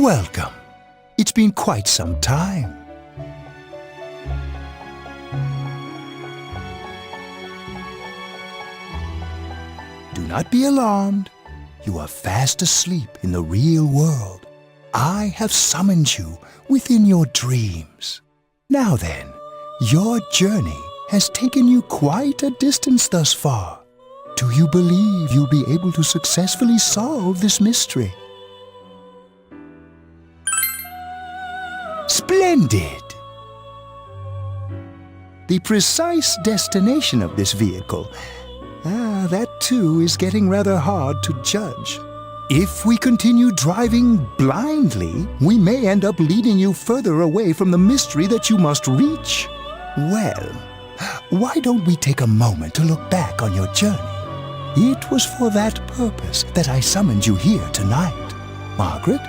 Welcome. It's been quite some time. Do not be alarmed. You are fast asleep in the real world. I have summoned you within your dreams. Now then, your journey has taken you quite a distance thus far. Do you believe you'll be able to successfully solve this mystery? Splendid! The precise destination of this vehicle, that too is getting rather hard to judge. If we continue driving blindly, we may end up leading you further away from the mystery that you must reach. Well, why don't we take a moment to look back on your journey? It was for that purpose that I summoned you here tonight. Margaret?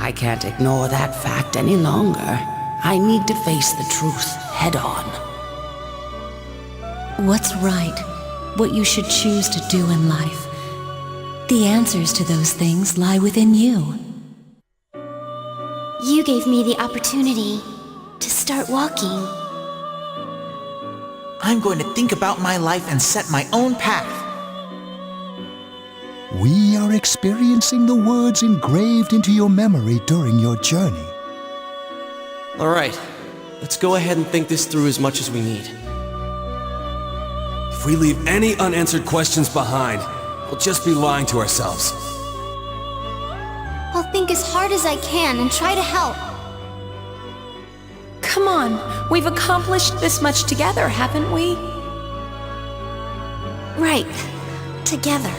I can't ignore that fact any longer. I need to face the truth head on. What's right? What you should choose to do in life? The answers to those things lie within you. You gave me the opportunity to start walking. I'm going to think about my life and set my own path. We are experiencing the words engraved into your memory during your journey. All right, let's go ahead and think this through as much as we need. If we leave any unanswered questions behind, we'll just be lying to ourselves. I'll think as hard as I can and try to help. Come on, we've accomplished this much together, haven't we? Right. Together.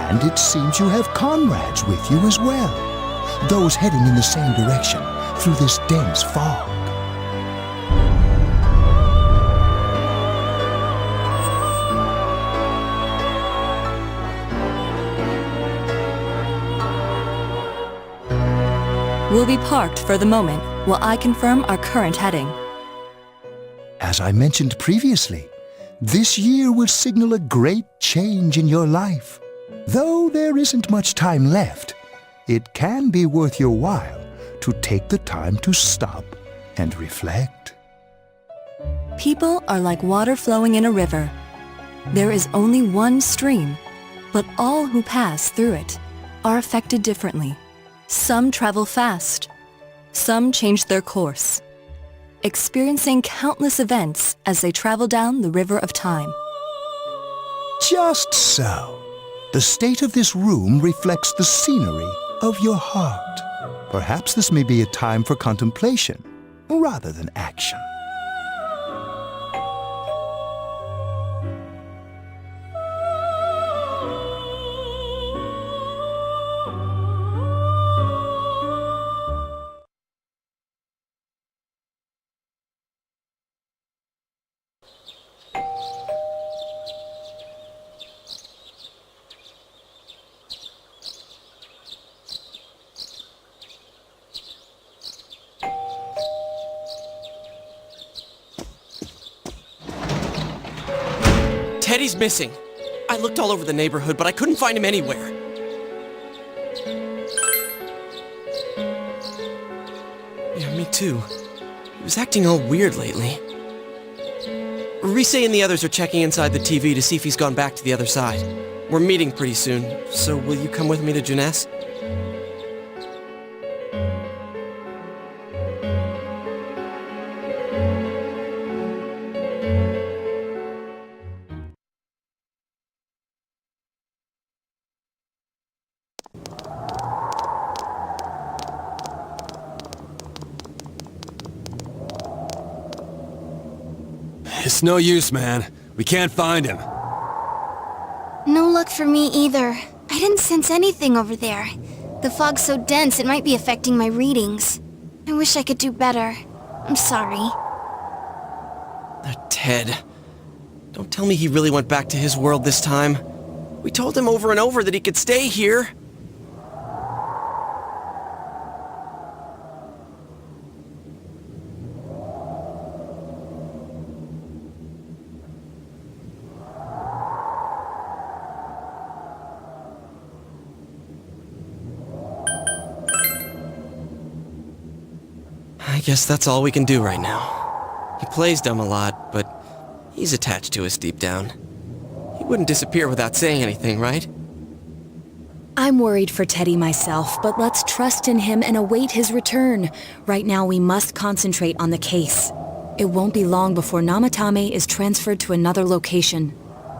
And it seems you have comrades with you as well. Those heading in the same direction through this dense fog. We'll be parked for the moment while I confirm our current heading. As I mentioned previously, this year will signal a great change in your life. Though there isn't much time left, it can be worth your while to take the time to stop and reflect. People are like water flowing in a river. There is only one stream, but all who pass through it are affected differently. Some travel fast, some change their course, experiencing countless events as they travel down the river of time. Just so. The state of this room reflects the scenery of your heart. Perhaps this may be a time for contemplation rather than action. Teddy's missing. I looked all over the neighborhood, but I couldn't find him anywhere. Yeah, me too. He was acting all weird lately. Rise and the others are checking inside the TV to see if he's gone back to the other side. We're meeting pretty soon, so will you come with me to Jeunesse? It's no use, man. We can't find him. No luck for me either. I didn't sense anything over there. The fog's so dense it might be affecting my readings. I wish I could do better. I'm sorry. That Ted. Don't tell me he really went back to his world this time. We told him over and over that he could stay here. I guess that's all we can do right now. He plays dumb a lot, but he's attached to us deep down. He wouldn't disappear without saying anything, right? I'm worried for Teddy myself, but let's trust in him and await his return. Right now we must concentrate on the case. It won't be long before Namatame is transferred to another location.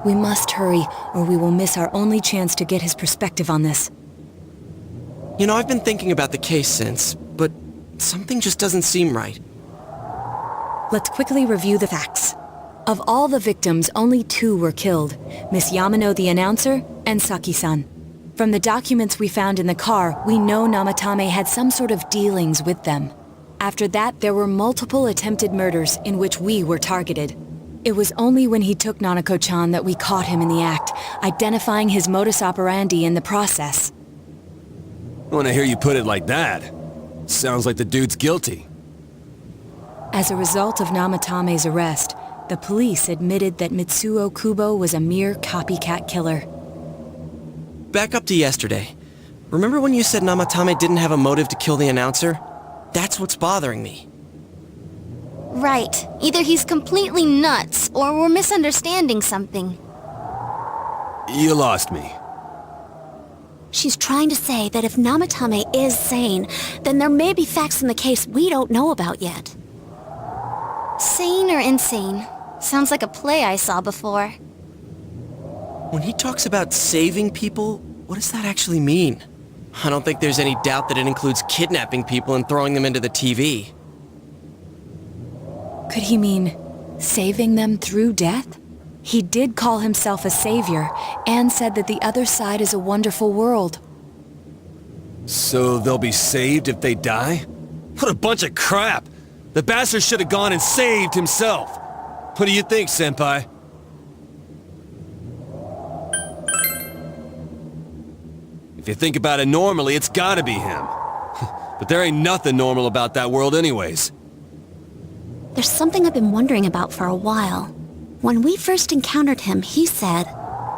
We must hurry, or we will miss our only chance to get his perspective on this. You know, I've been thinking about the case since, but something just doesn't seem right. Let's quickly review the facts. Of all the victims, only 2 were killed, Miss Yamano the announcer and Saki-san. From the documents we found in the car, we know Namatame had some sort of dealings with them. After that, there were multiple attempted murders in which we were targeted. It was only when he took Nanako-chan that we caught him in the act, identifying his modus operandi in the process. When I hear you put it like that, sounds like the dude's guilty. As a result of Namatame's arrest, the police admitted that Mitsuo Kubo was a mere copycat killer. Back up to yesterday. Remember when you said Namatame didn't have a motive to kill the announcer? That's what's bothering me. Right. Either he's completely nuts, or we're misunderstanding something. You lost me. She's trying to say that if Namatame is sane, then there may be facts in the case we don't know about yet. Sane or insane? Sounds like a play I saw before. When he talks about saving people, what does that actually mean? I don't think there's any doubt that it includes kidnapping people and throwing them into the TV. Could he mean saving them through death? He did call himself a savior and said that the other side is a wonderful world. So they'll be saved if they die? What a bunch of crap! The bastard should have gone and saved himself! What do you think, Senpai? If you think about it normally, it's gotta be him. But there ain't nothing normal about that world anyways. There's something I've been wondering about for a while. When we first encountered him, he said,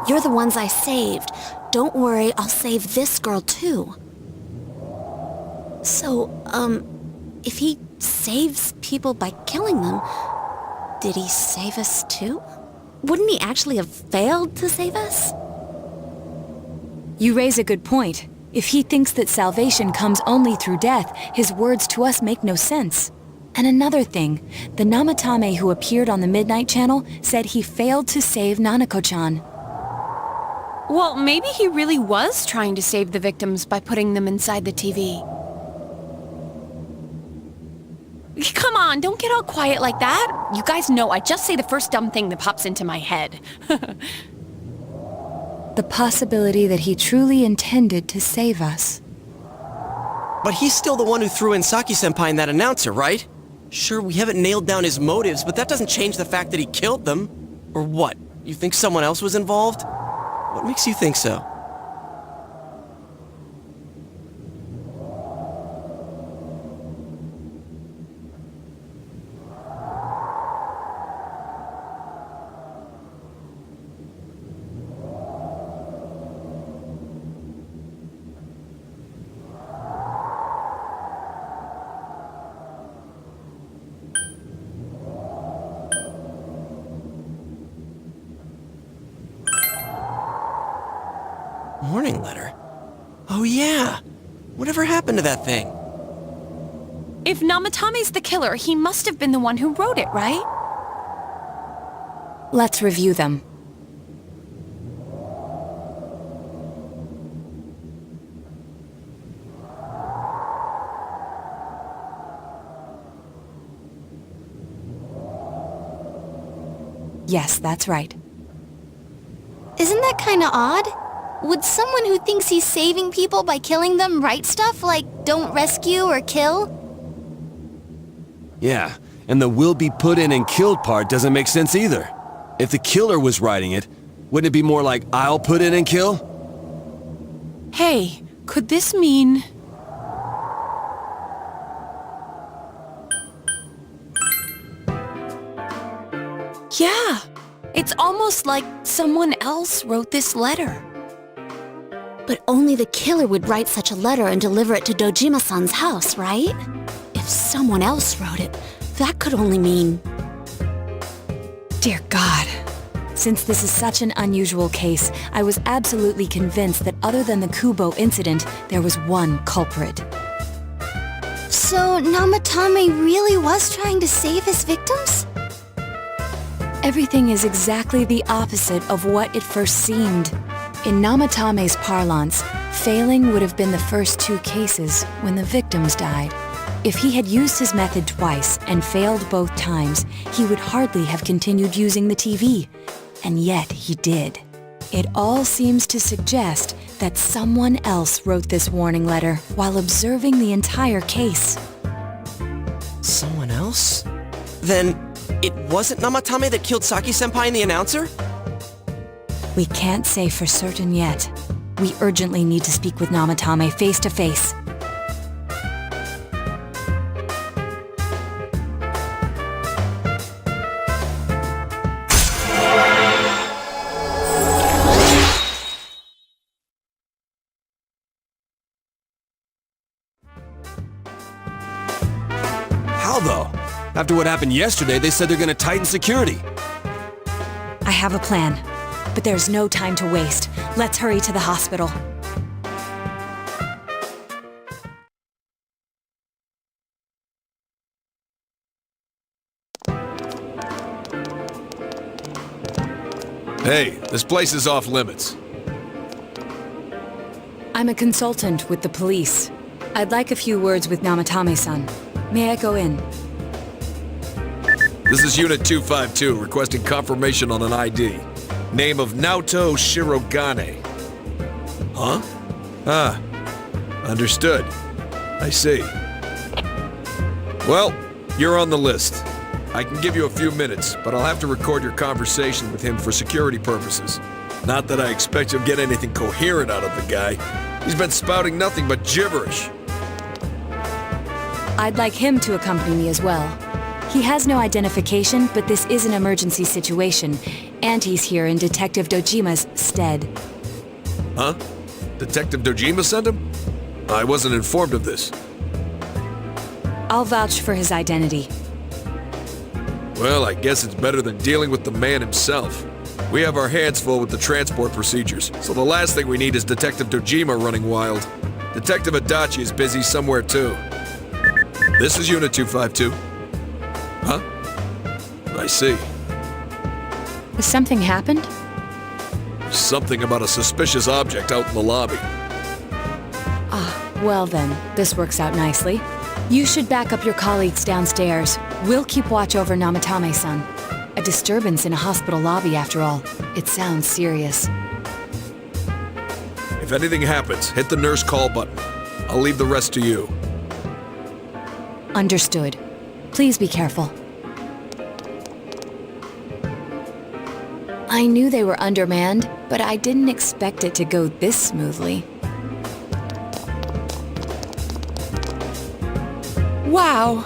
"You're the ones I saved. Don't worry, I'll save this girl too." So, if he saves people by killing them, did he save us too? Wouldn't he actually have failed to save us? You raise a good point. If he thinks that salvation comes only through death, his words to us make no sense. And another thing, the Namatame who appeared on the Midnight Channel said he failed to save Nanako-chan. Well, maybe he really was trying to save the victims by putting them inside the TV. Come on, don't get all quiet like that. You guys know I just say the first dumb thing that pops into my head. The possibility that he truly intended to save us. But he's still the one who threw in Saki-senpai and that announcer, right? Sure, we haven't nailed down his motives, but that doesn't change the fact that he killed them. Or what? You think someone else was involved? What makes you think so? Warning letter? Oh yeah! Whatever happened to that thing? If Namatame's the killer, he must have been the one who wrote it, right? Let's review them. Yes, that's right. Isn't that kinda odd? Would someone who thinks he's saving people by killing them write stuff like, don't rescue or kill? Yeah, and the will be put in and killed part doesn't make sense either. If the killer was writing it, wouldn't it be more like, I'll put in and kill? Hey, could this mean... Yeah, it's almost like someone else wrote this letter. But only the killer would write such a letter and deliver it to Dojima-san's house, right? If someone else wrote it, that could only mean... Dear God. Since this is such an unusual case, I was absolutely convinced that other than the Kubo incident, there was one culprit. So Namatame really was trying to save his victims? Everything is exactly the opposite of what it first seemed. In Namatame's parlance, failing would have been the first 2 cases when the victims died. If he had used his method twice and failed both times, he would hardly have continued using the TV. And yet he did. It all seems to suggest that someone else wrote this warning letter while observing the entire case. Someone else? Then, it wasn't Namatame that killed Saki-senpai and the announcer? We can't say for certain yet. We urgently need to speak with Namatame face to face. How though? After what happened yesterday, they said they're gonna tighten security. I have a plan, but there's no time to waste. Let's hurry to the hospital. Hey, this place is off limits. I'm a consultant with the police. I'd like a few words with Namatame-san. May I go in? This is Unit 252, requesting confirmation on an ID. Name of Naoto Shirogane. Huh? Ah, understood. I see. Well, you're on the list. I can give you a few minutes, but I'll have to record your conversation with him for security purposes. Not that I expect you'll get anything coherent out of the guy. He's been spouting nothing but gibberish. I'd like him to accompany me as well. He has no identification, but this is an emergency situation, and he's here in Detective Dojima's stead. Huh? Detective Dojima sent him? I wasn't informed of this. I'll vouch for his identity. Well, I guess it's better than dealing with the man himself. We have our hands full with the transport procedures, so the last thing we need is Detective Dojima running wild. Detective Adachi is busy somewhere too. This is Unit 252. Huh? I see. Has something happened? Something about a suspicious object out in the lobby. Well then, this works out nicely. You should back up your colleagues downstairs. We'll keep watch over Namatame-san. A disturbance in a hospital lobby, after all. It sounds serious. If anything happens, hit the nurse call button. I'll leave the rest to you. Understood. Please be careful. I knew they were undermanned, but I didn't expect it to go this smoothly. Wow.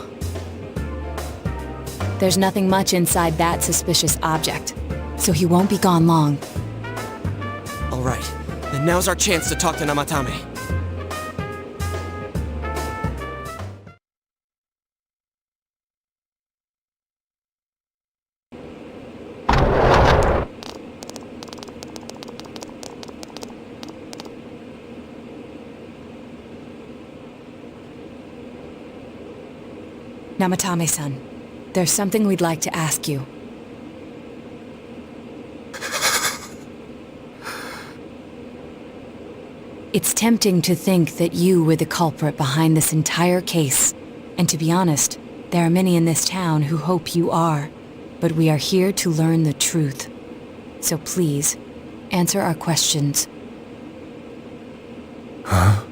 There's nothing much inside that suspicious object, so he won't be gone long. All right, then now's our chance to talk to Namatame. Namatame-san, there's something we'd like to ask you. It's tempting to think that you were the culprit behind this entire case. And to be honest, there are many in this town who hope you are. But we are here to learn the truth. So please, answer our questions. Huh?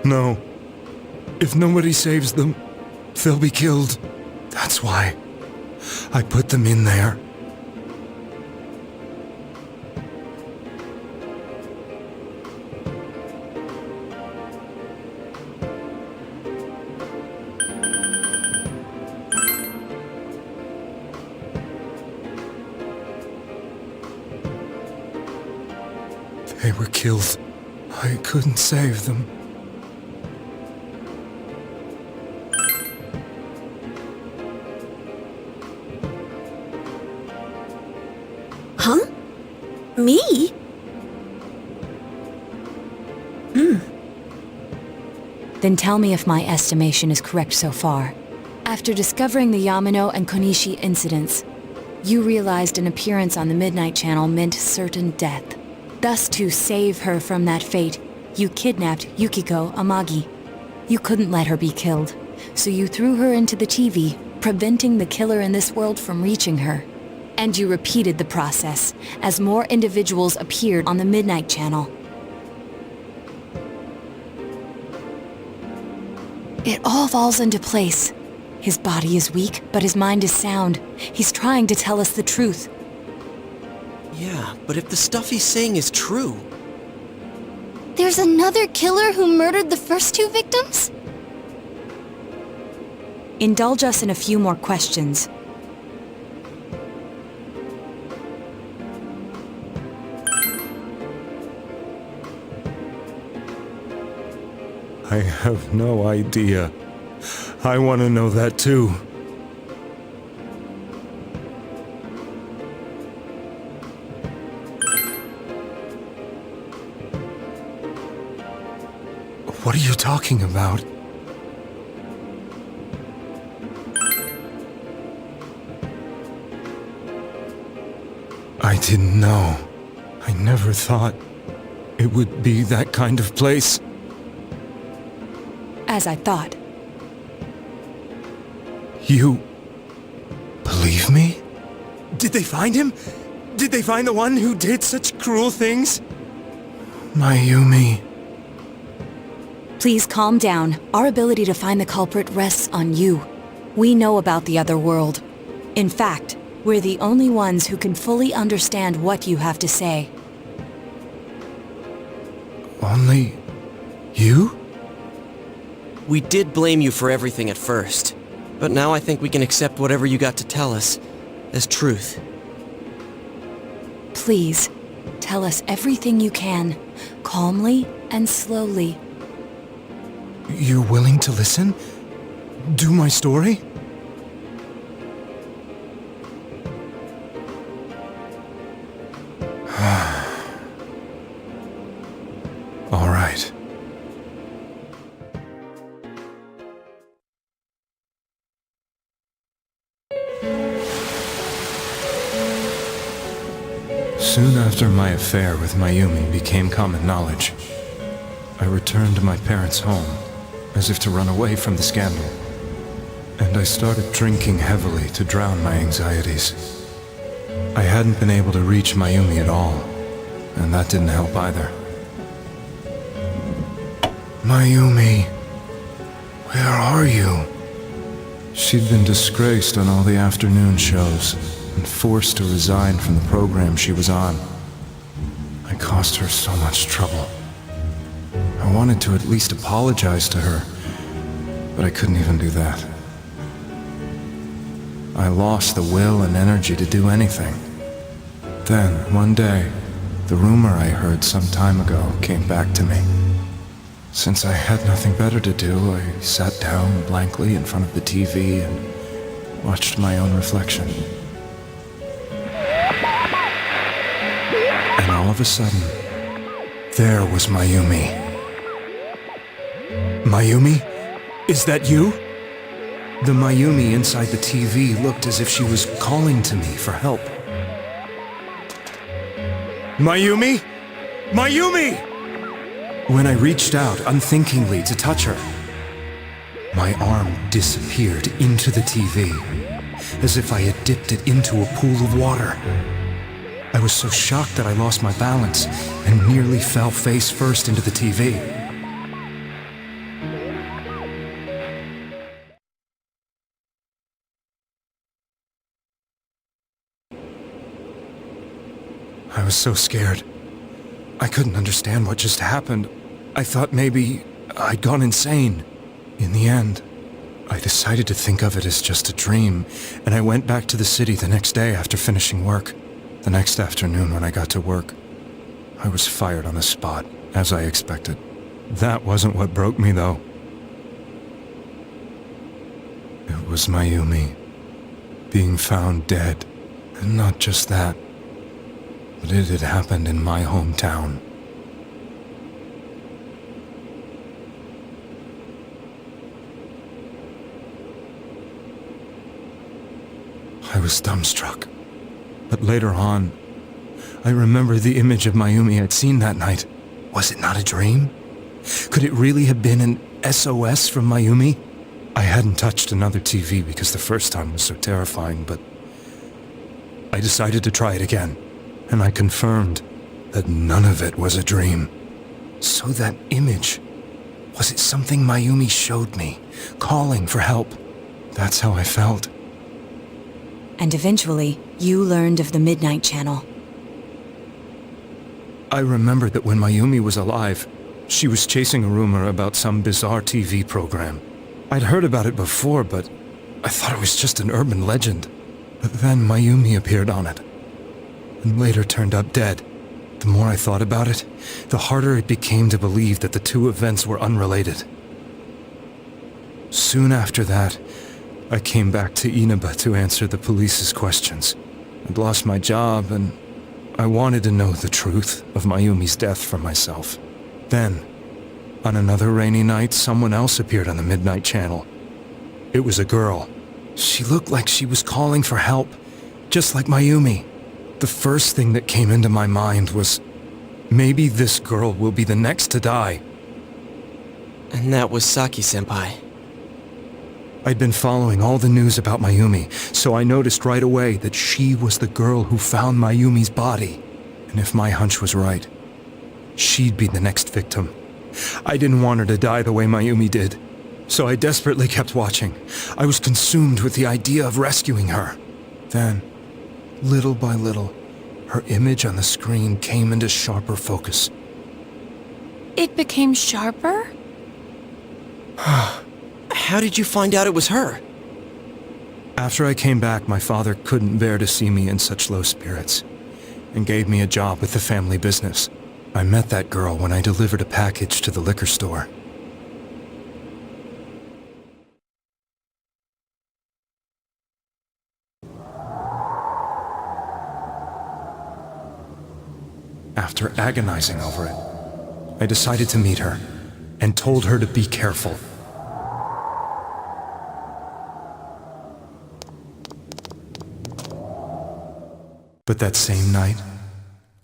No. If nobody saves them, they'll be killed. That's why I put them in there. They were killed. I couldn't save them. Huh? Me? Then tell me if my estimation is correct so far. After discovering the Yamano and Konishi incidents, you realized an appearance on the Midnight Channel meant certain death. Thus, to save her from that fate, you kidnapped Yukiko Amagi. You couldn't let her be killed, so you threw her into the TV, preventing the killer in this world from reaching her. And you repeated the process, as more individuals appeared on the Midnight Channel. It all falls into place. His body is weak, but his mind is sound. He's trying to tell us the truth. Yeah, but if the stuff he's saying is true... There's another killer who murdered the first two victims? Indulge us in a few more questions. I have no idea. I want to know that too. What are you talking about? I didn't know. I never thought it would be that kind of place. As I thought. You... believe me? Did they find him? Did they find the one who did such cruel things? Mayumi... Please calm down. Our ability to find the culprit rests on you. We know about the other world. In fact, we're the only ones who can fully understand what you have to say. Only... you? We did blame you for everything at first, but now I think we can accept whatever you got to tell us as truth. Please, tell us everything you can, calmly and slowly. You're willing to listen? Do my story? All right. Soon after my affair with Mayumi became common knowledge, I returned to my parents' home, as if to run away from the scandal. And I started drinking heavily to drown my anxieties. I hadn't been able to reach Mayumi at all, and that didn't help either. Mayumi, where are you? She'd been disgraced on all the afternoon shows, and forced to resign from the program she was on. I caused her so much trouble. I wanted to at least apologize to her, but I couldn't even do that. I lost the will and energy to do anything. Then, one day, the rumor I heard some time ago came back to me. Since I had nothing better to do, I sat down blankly in front of the TV and watched my own reflection. And all of a sudden, there was Mayumi. Mayumi? Is that you? The Mayumi inside the TV looked as if she was calling to me for help. Mayumi? Mayumi! When I reached out unthinkingly to touch her, my arm disappeared into the TV, as if I had dipped it into a pool of water. I was so shocked that I lost my balance and nearly fell face first into the TV. I was so scared. I couldn't understand what just happened. I thought maybe I'd gone insane. In the end, I decided to think of it as just a dream, and I went back to the city the next day after finishing work. The next afternoon when I got to work, I was fired on the spot, as I expected. That wasn't what broke me, though. It was Mayumi being found dead. And not just that, but it had happened in my hometown. I was dumbstruck. But later on, I remember the image of Mayumi I'd seen that night. Was it not a dream? Could it really have been an SOS from Mayumi? I hadn't touched another TV because the first time was so terrifying, but I decided to try it again, and I confirmed that none of it was a dream. So that image, was it something Mayumi showed me, calling for help? That's how I felt. And eventually, you learned of the Midnight Channel. I remembered that when Mayumi was alive, she was chasing a rumor about some bizarre TV program. I'd heard about it before, but I thought it was just an urban legend. But then Mayumi appeared on it, and later turned up dead. The more I thought about it, the harder it became to believe that the two events were unrelated. Soon after that, I came back to Inaba to answer the police's questions. I'd lost my job, and I wanted to know the truth of Mayumi's death for myself. Then, on another rainy night, someone else appeared on the Midnight Channel. It was a girl. She looked like she was calling for help, just like Mayumi. The first thing that came into my mind was, maybe this girl will be the next to die. And that was Saki-senpai. I'd been following all the news about Mayumi, so I noticed right away that she was the girl who found Mayumi's body. And if my hunch was right, she'd be the next victim. I didn't want her to die the way Mayumi did, so I desperately kept watching. I was consumed with the idea of rescuing her. Then, little by little, her image on the screen came into sharper focus. It became sharper? How did you find out it was her? After I came back, my father couldn't bear to see me in such low spirits, and gave me a job with the family business. I met that girl when I delivered a package to the liquor store. After agonizing over it, I decided to meet her, and told her to be careful. But that same night,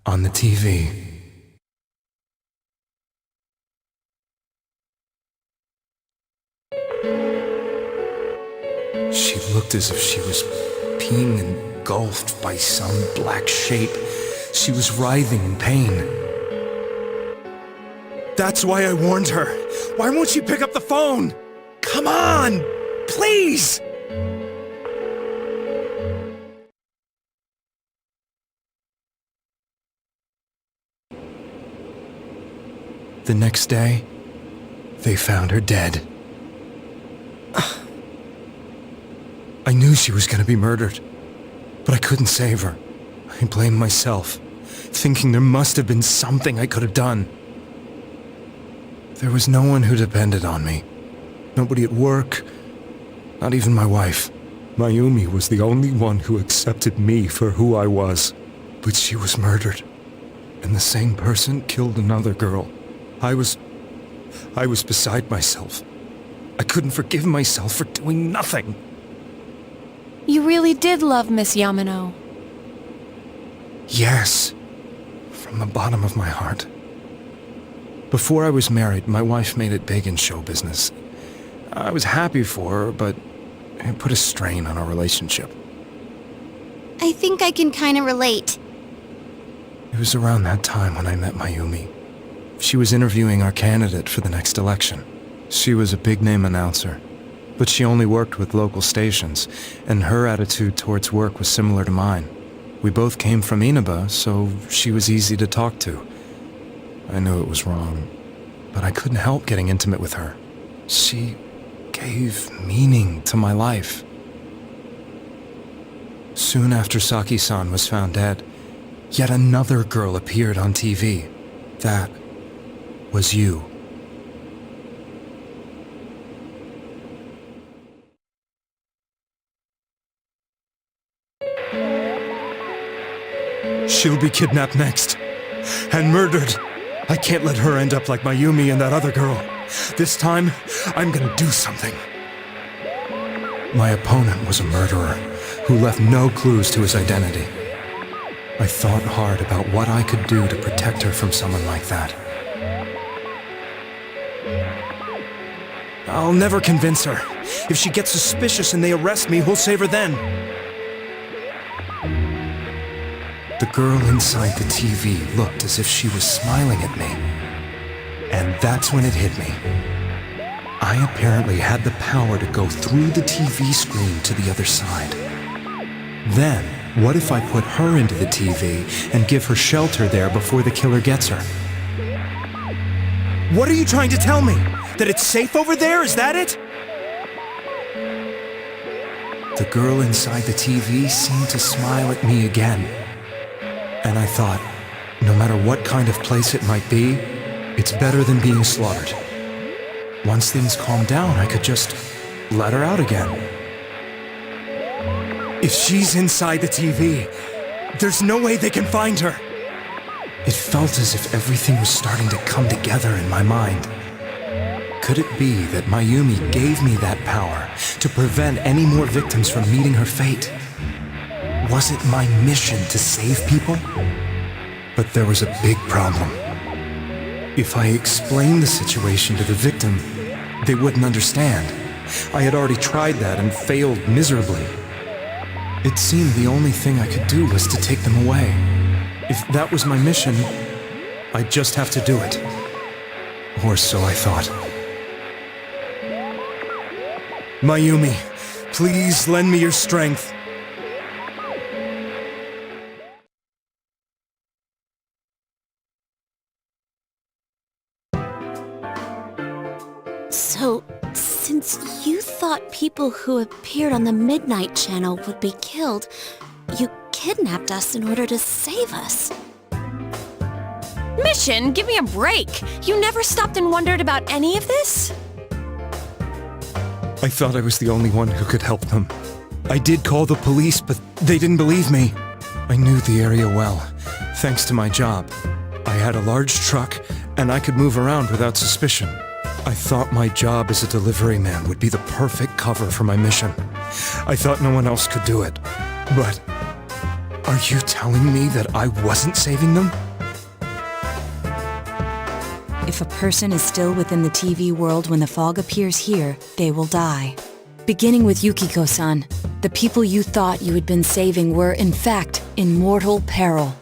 on the TV, she looked as if she was being engulfed by some black shape. She was writhing in pain. That's why I warned her. Why won't she pick up the phone? Come on! Please! The next day, they found her dead. I knew she was going to be murdered, but I couldn't save her. I blamed myself, thinking there must have been something I could have done. There was no one who depended on me. Nobody at work, not even my wife. Mayumi was the only one who accepted me for who I was. But she was murdered, and the same person killed another girl. I was beside myself. I couldn't forgive myself for doing nothing. You really did love Miss Yamano. Yes, from the bottom of my heart. Before I was married, my wife made it big in show business. I was happy for her, but it put a strain on our relationship. I think I can kinda relate. It was around that time when I met Mayumi. She was interviewing our candidate for the next election. She was a big-name announcer, but she only worked with local stations, and her attitude towards work was similar to mine. We both came from Inaba, so she was easy to talk to. I knew it was wrong, but I couldn't help getting intimate with her. She gave meaning to my life. Soon after Saki-san was found dead, Yet another girl appeared on TV. That was you. She'll be kidnapped next. And murdered. I can't let her end up like Mayumi and that other girl. This time, I'm gonna do something. My opponent was a murderer who left no clues to his identity. I thought hard about what I could do to protect her from someone like that. I'll never convince her. If she gets suspicious and they arrest me, we'll save her then. The girl inside the TV looked as if she was smiling at me. And that's when it hit me. I apparently had the power to go through the TV screen to the other side. Then, what if I put her into the TV and give her shelter there before the killer gets her? What are you trying to tell me? That it's safe over there? Is that it? The girl inside the TV seemed to smile at me again. And I thought, no matter what kind of place it might be, it's better than being slaughtered. Once things calmed down, I could just let her out again. If she's inside the TV, there's no way they can find her. It felt as if everything was starting to come together in my mind. Could it be that Mayumi gave me that power to prevent any more victims from meeting her fate? Was it my mission to save people? But there was a big problem. If I explained the situation to the victim, they wouldn't understand. I had already tried that and failed miserably. It seemed the only thing I could do was to take them away. If that was my mission, I'd just have to do it. Or so I thought. Mayumi, please lend me your strength. So, since you thought people who appeared on the Midnight Channel would be killed, you kidnapped us in order to save us. Mission? Give me a break! You never stopped and wondered about any of this? I thought I was the only one who could help them. I did call the police, but they didn't believe me. I knew the area well, thanks to my job. I had a large truck, and I could move around without suspicion. I thought my job as a delivery man would be the perfect cover for my mission. I thought no one else could do it. But are you telling me that I wasn't saving them? If a person is still within the TV world when the fog appears here, they will die. Beginning with Yukiko-san, the people you thought you had been saving were, in fact, in mortal peril.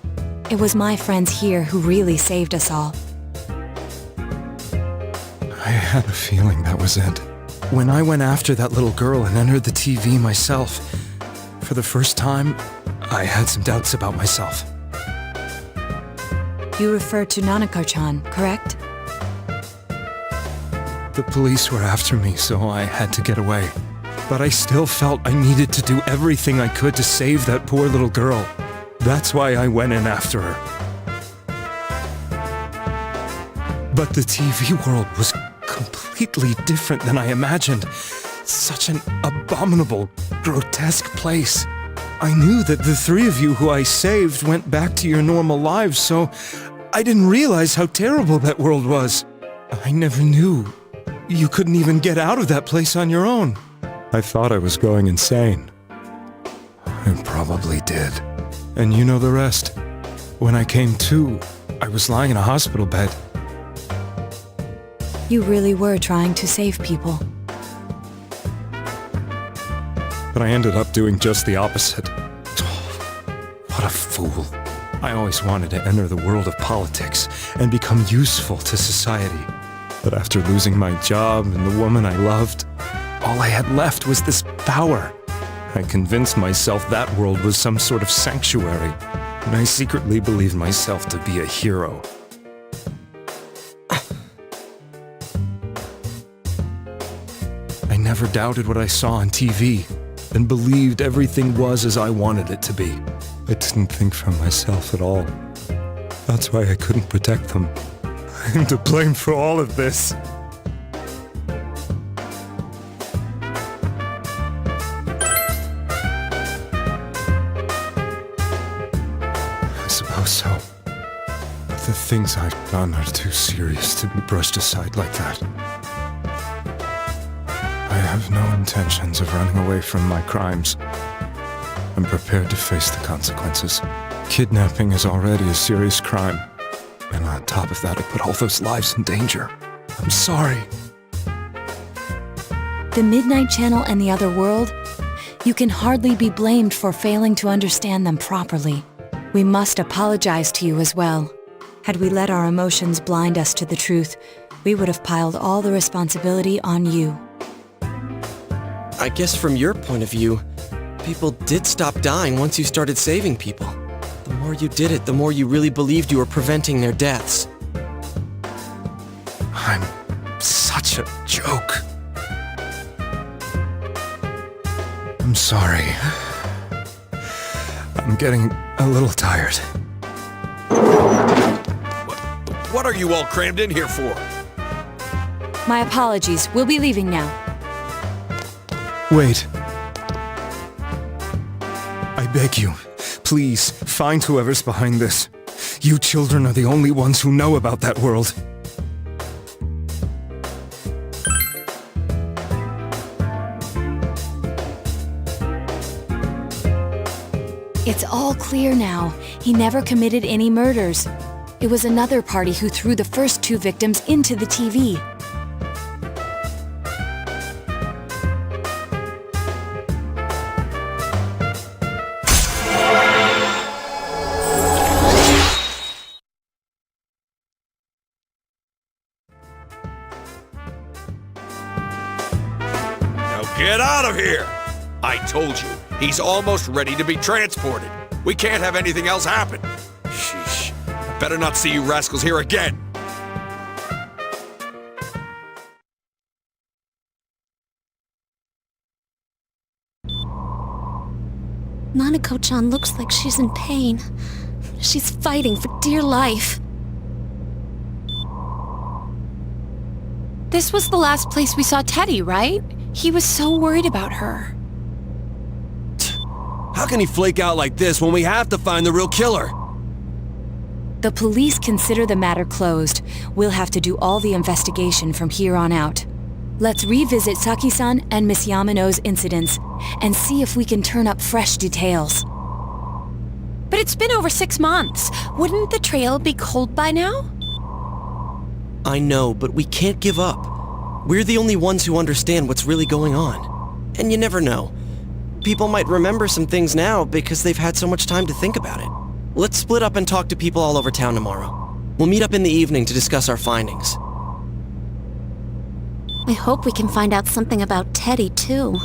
It was my friends here who really saved us all. I had a feeling that was it. When I went after that little girl and entered the TV myself, for the first time, I had some doubts about myself. You refer to Nanakar-chan, correct? The police were after me, so I had to get away. But I still felt I needed to do everything I could to save that poor little girl. That's why I went in after her. But the TV world was completely different than I imagined. Such an abominable, grotesque place. I knew that the three of you who I saved went back to your normal lives, so I didn't realize how terrible that world was. I never knew. You couldn't even get out of that place on your own. I thought I was going insane. I probably did. And you know the rest. When I came to, I was lying in a hospital bed. You really were trying to save people. But I ended up doing just the opposite. What a fool. I always wanted to enter the world of politics and become useful to society. But after losing my job and the woman I loved, all I had left was this power. I convinced myself that world was some sort of sanctuary, and I secretly believed myself to be a hero. I never doubted what I saw on TV, and believed everything was as I wanted it to be. I didn't think for myself at all. That's why I couldn't protect them. I'm to blame for all of this. I suppose so. But the things I've done are too serious to be brushed aside like that. I have no intentions of running away from my crimes. I'm prepared to face the consequences. Kidnapping is already a serious crime. And on top of that, I put all those lives in danger. I'm sorry. The Midnight Channel and the other world? You can hardly be blamed for failing to understand them properly. We must apologize to you as well. Had we let our emotions blind us to the truth, we would have piled all the responsibility on you. I guess from your point of view, people did stop dying once you started saving people. The more you did it, the more you really believed you were preventing their deaths. I'm such a joke. I'm sorry. I'm getting a little tired. What are you all crammed in here for? My apologies. We'll be leaving now. Wait. I beg you, please, find whoever's behind this. You children are the only ones who know about that world. It's all clear now. He never committed any murders. It was another party who threw the first 2 victims into the TV. Get out of here! I told you, he's almost ready to be transported. We can't have anything else happen. Sheesh. I better not see you rascals here again. Nanako-chan looks like she's in pain. She's fighting for dear life. This was the last place we saw Teddy, right? He was so worried about her. How can he flake out like this when we have to find the real killer? The police consider the matter closed. We'll have to do all the investigation from here on out. Let's revisit Saki-san and Miss Yamano's incidents and see if we can turn up fresh details. But it's been over 6 months. Wouldn't the trail be cold by now? I know, but we can't give up. We're the only ones who understand what's really going on. And you never know. People might remember some things now because they've had so much time to think about it. Let's split up and talk to people all over town tomorrow. We'll meet up in the evening to discuss our findings. I hope we can find out something about Teddy, too.